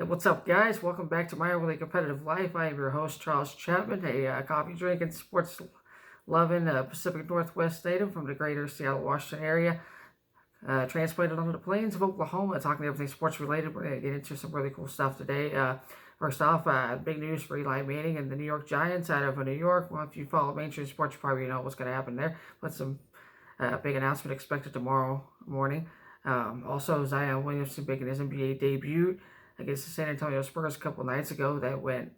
Hey, what's up, guys? Welcome back to My Overly Competitive Life. I am your host, Charles Chapman, a coffee drinking, sports loving Pacific Northwest native from the greater Seattle, Washington area. Transplanted onto the plains of Oklahoma, talking everything sports related. We're going to get into some really cool stuff today. First off, big news for Eli Manning and the New York Giants out of New York. Well, if you follow mainstream sports, you probably know what's going to happen there. But some big announcement expected tomorrow morning. Also, Zion Williamson making his NBA debut against the San Antonio Spurs a couple nights ago. That went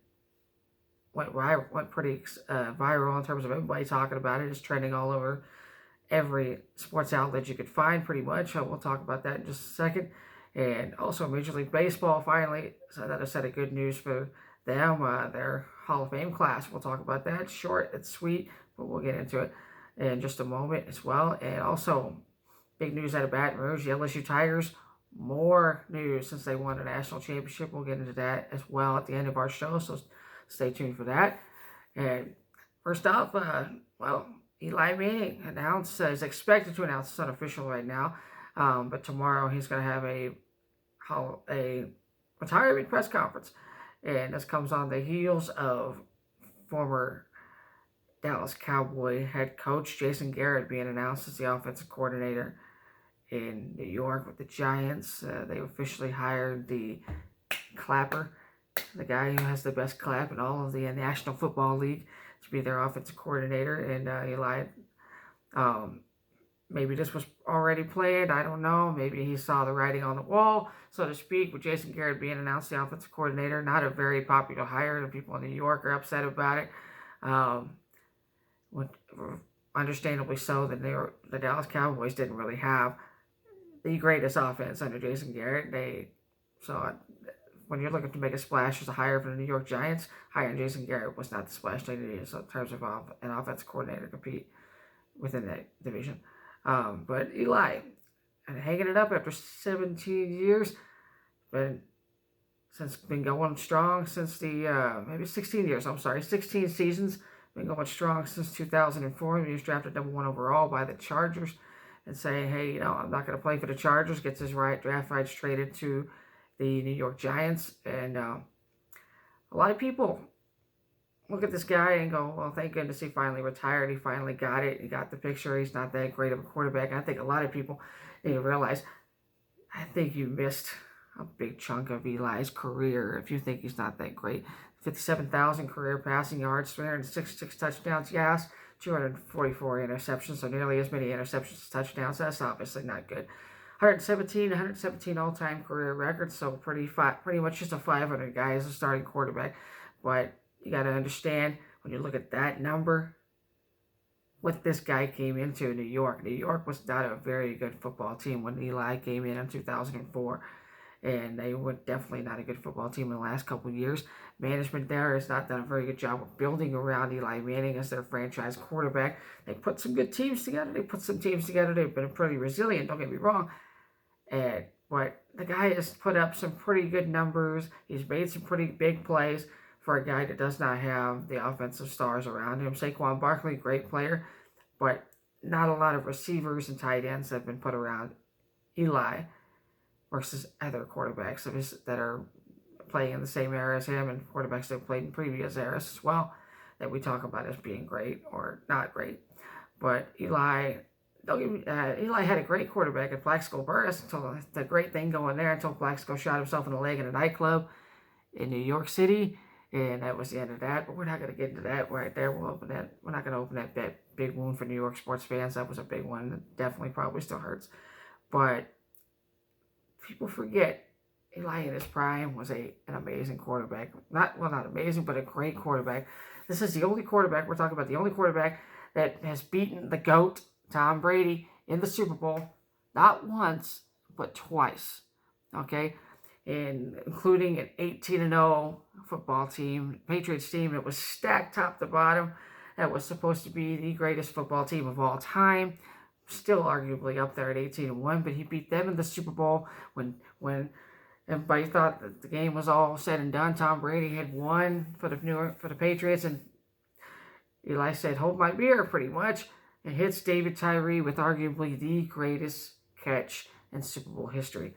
pretty viral in terms of everybody talking about it. It's trending all over every sports outlet you could find, pretty much. We'll talk about that in just a second. And also, Major League Baseball finally, so another set of good news for them. Their Hall of Fame class. We'll talk about that. It's short, it's sweet, but we'll get into it in just a moment as well. And also, big news out of Baton Rouge, the LSU Tigers. More news since they won a national championship. We'll get into that as well at the end of our show, so stay tuned for that. And first off, Eli Manning is expected to announce, it's unofficial right now, but tomorrow he's going to have a retirement press conference. And this comes on the heels of former Dallas Cowboy head coach Jason Garrett being announced as the offensive coordinator in New York with the Giants. They officially hired the clapper, the guy who has the best clap in all of the National Football League, to be their offensive coordinator. And Eli, maybe this was already planned. I don't know. Maybe he saw the writing on the wall, so to speak, with Jason Garrett being announced the offensive coordinator. Not a very popular hire. The people in New York are upset about it. Understandably so, that the Dallas Cowboys didn't really have the greatest offense under Jason Garrett. When you're looking to make a splash as a hire for the New York Giants, hiring Jason Garrett was not the splash they needed in terms of an offensive coordinator to compete within that division. But Eli, hanging it up after 17 years, been going strong since maybe 16 years. 16 seasons. Been going strong since 2004. He was drafted #1 overall by the Chargers, and saying, hey, I'm not going to play for the Chargers. Gets his draft rights traded to the New York Giants. And a lot of people look at this guy and go, well, thank goodness he finally retired. He finally got it. He got the picture. He's not that great of a quarterback. And I think a lot of people need to realize, I think you missed a big chunk of Eli's career if you think he's not that great. 57,000 career passing yards, 366 touchdowns, yes, 244 interceptions, so nearly as many interceptions as touchdowns. That's obviously not good. 117 all-time career records, so pretty much just a 500 guy as a starting quarterback. But you got to understand, when you look at that number, what this guy came into New York. New York was not a very good football team when Eli came in 2004. And they were definitely not a good football team in the last couple of years. Management there has not done a very good job of building around Eli Manning as their franchise quarterback. They put some good teams together. They've been pretty resilient, don't get me wrong. But the guy has put up some pretty good numbers. He's made some pretty big plays for a guy that does not have the offensive stars around him. Saquon Barkley, great player, but not a lot of receivers and tight ends have been put around Eli versus other quarterbacks that are playing in the same era as him, and quarterbacks that have played in previous eras as well, that we talk about as being great or not great. But Eli had a great quarterback at Plaxico Burress until the great thing going there, until Plaxico shot himself in the leg in a nightclub in New York City, and that was the end of that. But we're not going to get into that right there. We're not going to open that big wound for New York sports fans. That was a big one. That definitely probably still hurts. But people forget Eli in his prime was an amazing quarterback. Not amazing, but a great quarterback. This is the only quarterback, we're talking about the only quarterback that has beaten the GOAT, Tom Brady, in the Super Bowl, not once, but twice. Okay? And including an 18-0 football team, Patriots team that was stacked top to bottom, that was supposed to be the greatest football team of all time. Still arguably up there at 18-1, but he beat them in the Super Bowl when everybody thought that the game was all said and done. Tom Brady had won for the Patriots, and Eli said, "Hold my beer," pretty much, and hits David Tyree with arguably the greatest catch in Super Bowl history.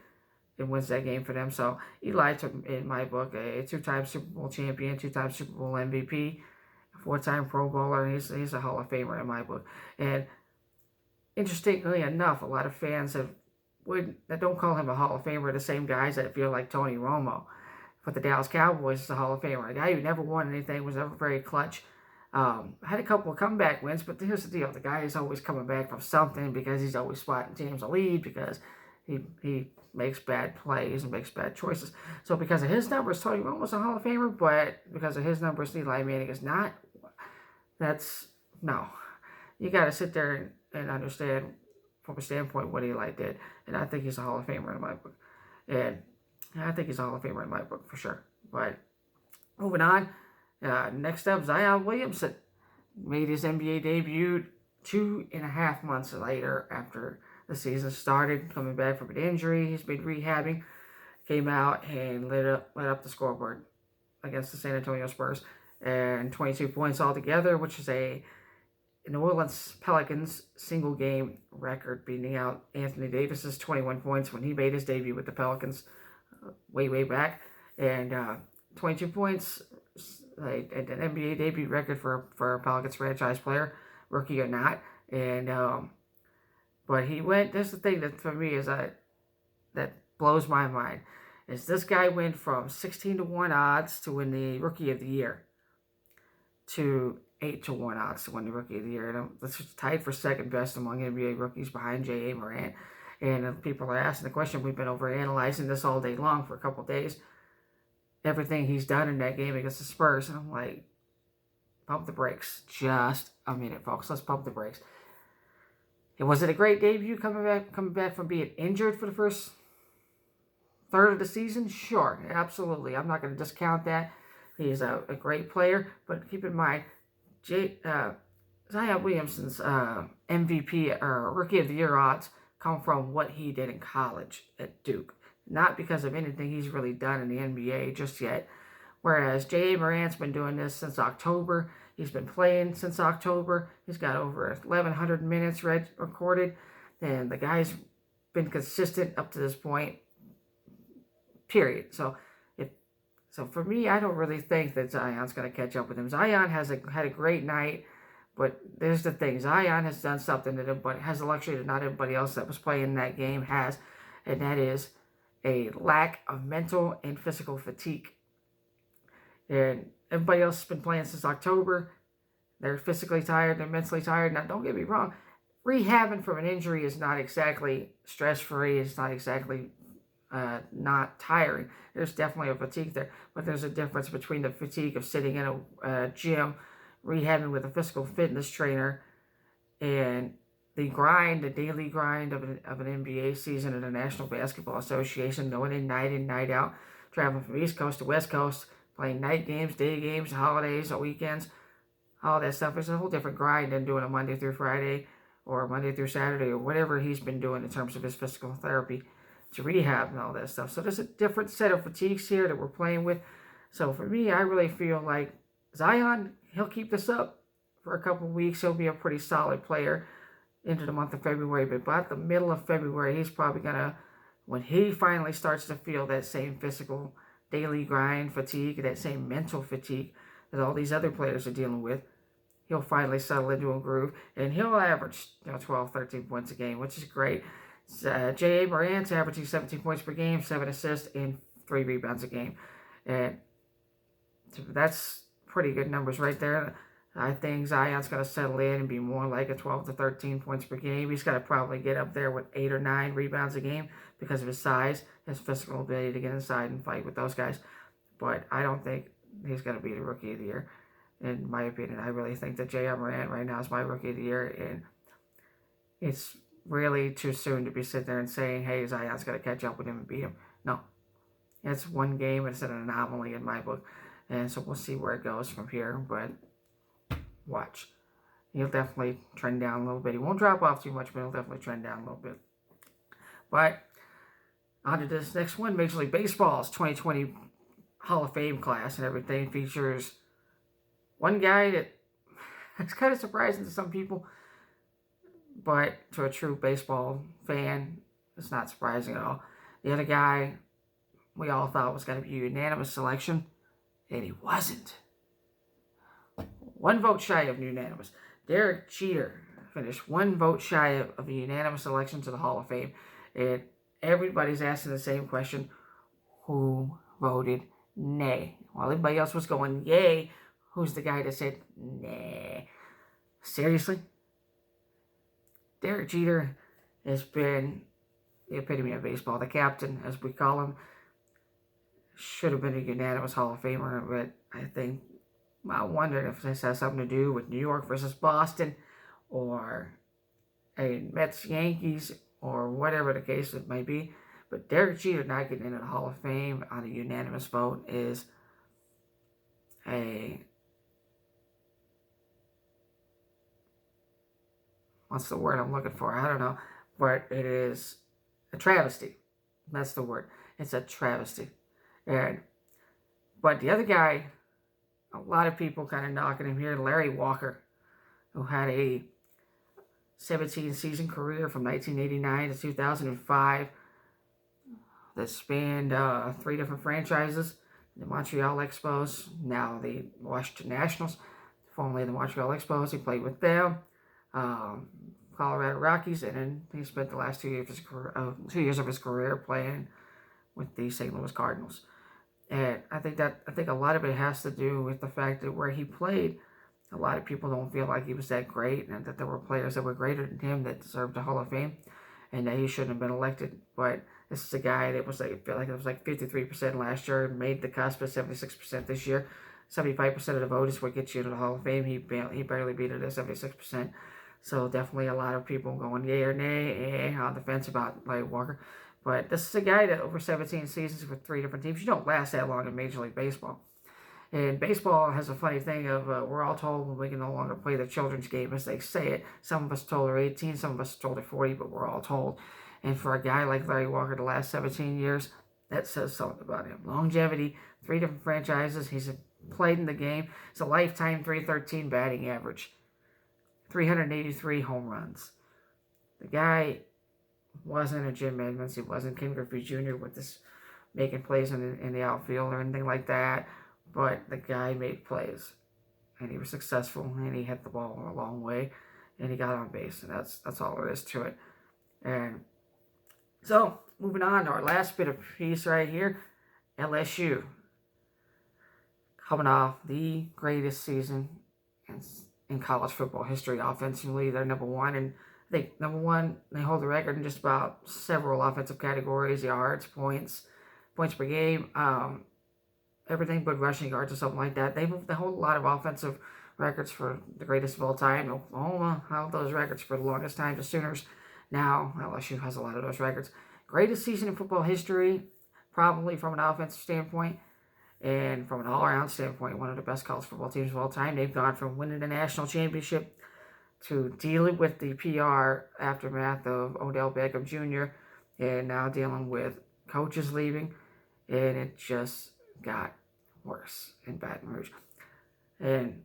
and wins that game for them. So Eli took, in my book, a two-time Super Bowl champion, two-time Super Bowl MVP, four-time Pro Bowler, and he's a Hall of Famer in my book. And interestingly enough, a lot of fans that don't call him a Hall of Famer are the same guys that feel like Tony Romo. But the Dallas Cowboys is a Hall of Famer. A guy who never won anything, was never very clutch. Had a couple of comeback wins, but here's the deal. The guy is always coming back from something because he's always spotting teams a lead because he makes bad plays and makes bad choices. So because of his numbers, Tony Romo's a Hall of Famer, but because of his numbers, Eli Manning is not. No. You got to sit there and understand from a standpoint what Eli did. And I think he's a Hall of Famer in my book. And I think he's a Hall of Famer in my book for sure. But moving on, next up, Zion Williamson made his NBA debut 2.5 months later after the season started, coming back from an injury. He's been rehabbing, came out and lit up the scoreboard against the San Antonio Spurs, and 22 points altogether, which is a New Orleans Pelicans single game record, beating out Anthony Davis's 21 points when he made his debut with the Pelicans way back. And 22 points, like an NBA debut record for a Pelicans franchise player, rookie or not. And but he went. That's the thing that for me is that blows my mind, is this guy went from 16-1 odds to win the Rookie of the Year to 8-1 odds to win the Rookie of the Year. And that's tied for second best among NBA rookies behind J.A. Morant. And people are asking the question. We've been over analyzing this all day long for a couple of days. Everything he's done in that game against the Spurs, and I'm like, pump the brakes. Just a minute, folks. Let's pump the brakes. And was it a great debut coming back from being injured for the first third of the season? Sure, absolutely. I'm not going to discount that. He's a great player, but keep in mind, Zion Williamson's MVP or Rookie of the Year odds come from what he did in college at Duke, not because of anything he's really done in the NBA just yet. Whereas J.A. Morant's been doing this since October. He's been playing since October. He's got over 1,100 minutes recorded, and the guy's been consistent up to this point, period. So for me, I don't really think that Zion's going to catch up with him. Zion had a great night, but there's the thing. Zion has done something that has a luxury that not everybody else that was playing that game has, and that is a lack of mental and physical fatigue. And everybody else has been playing since October. They're physically tired. They're mentally tired. Now, don't get me wrong. Rehabbing from an injury is not exactly stress-free. It's not exactly not tiring. There's definitely a fatigue there. But there's a difference between the fatigue of sitting in a gym, rehabbing with a physical fitness trainer, and the daily grind of an NBA season in the National Basketball Association, going in, night out, traveling from East Coast to West Coast, playing night games, day games, holidays, or weekends, all that stuff. It's a whole different grind than doing a Monday through Friday or Monday through Saturday or whatever he's been doing in terms of his physical therapy to rehab and all that stuff. So there's a different set of fatigues here that we're playing with. So for me, I really feel like Zion, he'll keep this up for a couple of weeks. He'll be a pretty solid player into the month of February. But by the middle of February, he's probably going to, when he finally starts to feel that same physical daily grind fatigue, that same mental fatigue that all these other players are dealing with, he'll finally settle into a groove, and he'll average 12, 13 points a game, which is great. J.A. Morant's averaging 17 points per game, 7 assists, and 3 rebounds a game. And that's pretty good numbers right there. I think Zion's going to settle in and be more like a 12 to 13 points per game. He's got to probably get up there with 8 or 9 rebounds a game because of his size, his physical ability to get inside and fight with those guys. But I don't think he's going to be the Rookie of the Year, in my opinion. I really think that J.R. Morant right now is my Rookie of the Year, and it's really too soon to be sitting there and saying, hey, Zion's going to catch up with him and beat him. No. It's one game. It's an anomaly in my book. And so we'll see where it goes from here. But watch. He'll definitely trend down a little bit. He won't drop off too much, but he'll definitely trend down a little bit. But on to this next one. Major League Baseball's 2020 Hall of Fame class and everything features one guy that is kind of surprising to some people, but to a true baseball fan, it's not surprising at all. The other guy we all thought was going to be a unanimous selection, and he wasn't. One vote shy of unanimous. Derek Jeter finished one vote shy of a unanimous selection to the Hall of Fame. And everybody's asking the same question: who voted nay? While everybody else was going yay, who's the guy that said nay? Seriously? Derek Jeter has been the epitome of baseball, the captain, as we call him. Should have been a unanimous Hall of Famer, but I wondered if this has something to do with New York versus Boston, or a Mets Yankees, or whatever the case it might be. But Derek Jeter not getting into the Hall of Fame on a unanimous vote is what's the word I'm looking for? I don't know. But it is a travesty. That's the word. It's a travesty. But the other guy, a lot of people kind of knocking him here, Larry Walker, who had a 17-season career from 1989 to 2005 that spanned 3 different franchises: the Montreal Expos, now the Washington Nationals, formerly the Montreal Expos. He played with them, Colorado Rockies, and then he spent the last 2 years of his career playing with the St. Louis Cardinals. And I think a lot of it has to do with the fact that where he played, a lot of people don't feel like he was that great, and that there were players that were greater than him that deserved the Hall of Fame, and that he shouldn't have been elected. But this is a guy that was I feel like it was 53% last year, made the cusp of 76% this year. 75% of the vote is what gets you to the Hall of Fame. He barely beat it at 76%. So definitely a lot of people going yay or nay on the fence about Larry Walker. But this is a guy that over 17 seasons with 3 different teams, you don't last that long in Major League Baseball. And baseball has a funny thing of we're all told we can no longer play the children's game as they say it. Some of us told are 18, some of us told are 40, but we're all told. And for a guy like Larry Walker, the last 17 years, that says something about him. Longevity, 3 different franchises. He's played in the game. It's a lifetime .313 batting average, 383 home runs. The guy wasn't a Jim Edmonds. He wasn't Ken Griffey Jr. with this making plays in the outfield or anything like that. But the guy made plays, and he was successful, and he hit the ball a long way, and he got on base, and that's all there is to it. And so, moving on to our last bit of piece right here, LSU. Coming off the greatest season in college football history offensively. They're number 1, and I think number 1, they hold the record in just about several offensive categories: yards, points per game, everything but rushing yards or something like that. They hold a lot of offensive records for the greatest of all time. Oklahoma held those records for the longest time. The Sooners, now LSU has a lot of those records. Greatest season in football history, probably from an offensive standpoint, and from an all-around standpoint, one of the best college football teams of all time. They've gone from winning the national championship to dealing with the PR aftermath of Odell Beckham Jr., and now dealing with coaches leaving, and it just got worse in Baton Rouge. And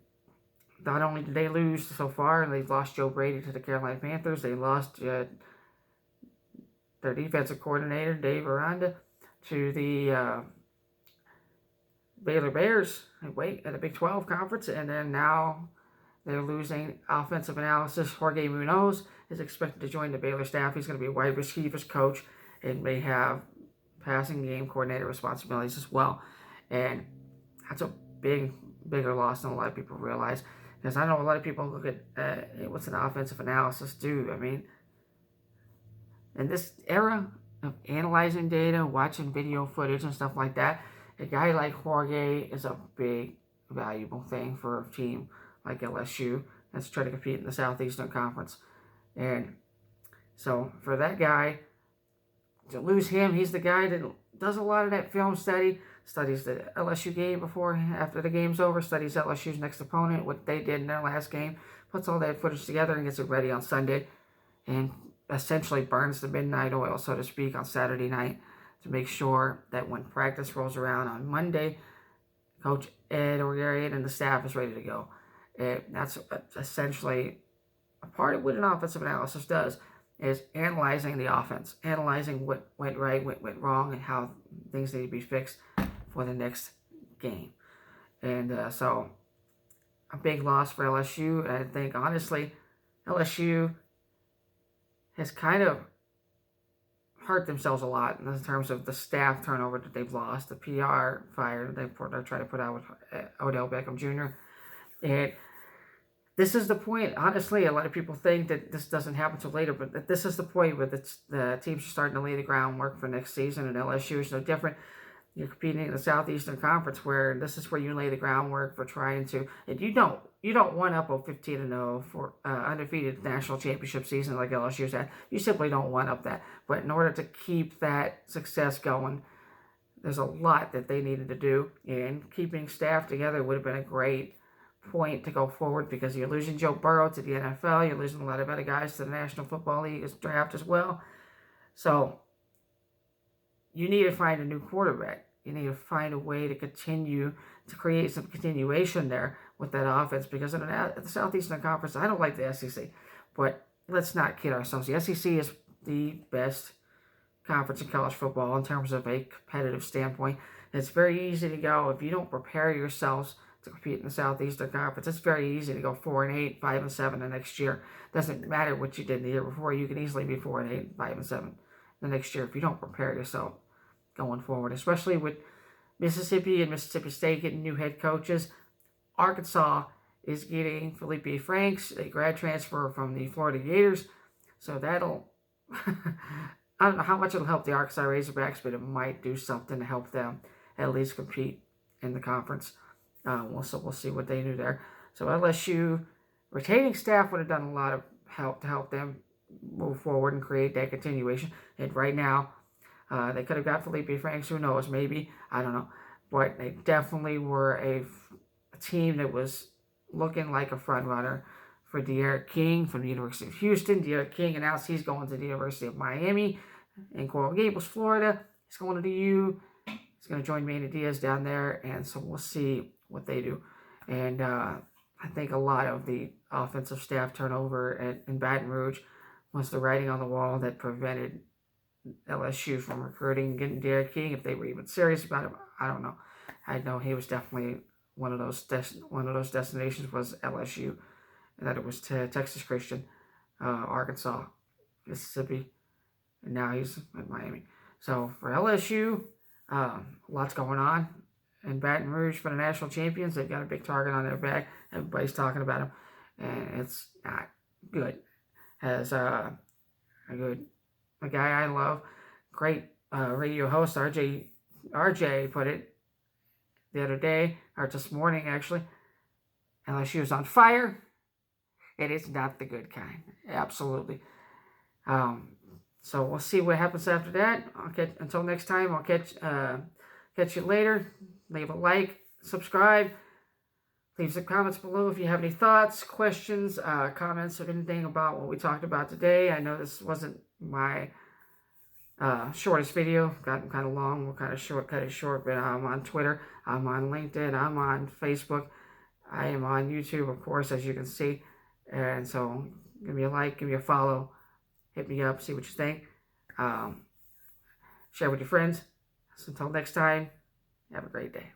not only did they lose so far, and they've lost Joe Brady to the Carolina Panthers, they lost their defensive coordinator, Dave Aranda, to the Baylor Bears at the Big 12 conference, and then now they're losing offensive analysis. Jorge Munoz is expected to join the Baylor staff. He's going to be a wide receivers coach and may have passing game coordinator responsibilities as well. And that's a bigger loss than a lot of people realize. Because I know a lot of people look at what's an offensive analysis do. I mean, in this era of analyzing data, watching video footage and stuff like that, a guy like Jorge is a big, valuable thing for a team like LSU that's trying to compete in the Southeastern Conference. And so for that guy, to lose him, he's the guy that does a lot of that film study, studies the LSU game after the game's over, studies LSU's next opponent, what they did in their last game, puts all that footage together and gets it ready on Sunday, and essentially burns the midnight oil, so to speak, on Saturday night to make sure that when practice rolls around on Monday, Coach Ed Orgarian and the staff is ready to go. And that's essentially a part of what an offensive analysis does. is analyzing the offense, analyzing what went right, what went wrong, and how things need to be fixed for the next game. And so a big loss for LSU. I think, honestly, LSU has kind of hurt themselves a lot in terms of the staff turnover that they've lost, the PR fire they're trying to put out with Odell Beckham Jr. And this is the point. Honestly, a lot of people think that this doesn't happen till later, but this is the point where the teams are starting to lay the groundwork for next season, and LSU is no different. You're competing in the Southeastern Conference, where this is where you lay the groundwork for trying to, and you don't want up a 15-0 for undefeated national championship season like LSU's had. You simply don't want up that. But in order to keep that success going, there's a lot that they needed to do, and keeping staff together would have been a great point to go forward, because you're losing Joe Burrow to the NFL, you're losing a lot of other guys to the National Football League draft as well. So you need to find a new quarterback. You need to find a way to continue to create some continuation there with that offense, because in the Southeastern Conference, I don't like the SEC, but let's not kid ourselves. The SEC is the best conference in college football in terms of a competitive standpoint. It's very easy to go, if you don't prepare yourselves to compete in the Southeastern Conference, it's very easy to go 4-8, 5-7 the next year. Doesn't matter what you did the year before. You can easily be 4-8, 5-7 the next year if you don't prepare yourself going forward, especially with Mississippi and Mississippi State getting new head coaches. Arkansas is getting Felipe Franks, a grad transfer from the Florida Gators. So that'll, I don't know how much it'll help the Arkansas Razorbacks, but it might do something to help them at least compete in the conference. We'll see what they do there. So LSU retaining staff would have done a lot of help to help them move forward and create that continuation. And right now, they could have got Felipe Franks. Who knows? Maybe. I don't know. But they definitely were a team that was looking like a front runner for De'Aaron King from the University of Houston. De'Aaron King announced he's going to the University of Miami in Coral Gables, Florida. He's going to the U. He's going to join Manny Diaz down there. And so we'll see what they do. And I think a lot of the offensive staff turnover in Baton Rouge was the writing on the wall that prevented LSU from recruiting and getting De'Aaron King. If they were even serious about him, I don't know. I know he was definitely one of those destinations was LSU, and that it was Texas Christian, Arkansas, Mississippi, and now he's at Miami. So for LSU, lots going on in Baton Rouge for the national champions. They've got a big target on their back. Everybody's talking about them, and it's not good. As a guy I love, great radio host, RJ put it the other day, or this morning actually, LSU is on fire. It is not the good kind. Absolutely. So we'll see what happens after that. Until next time, I'll catch you later. Leave a like, subscribe, leave some comments below if you have any thoughts, questions, comments, or anything about what we talked about today. I know this wasn't my shortest video. Gotten kind of long. We'll kind of cut it short. But I'm on Twitter. I'm on LinkedIn. I'm on Facebook. I am on YouTube, of course, as you can see. And so give me a like, give me a follow, hit me up, see what you think. Share with your friends. So until next time, have a great day.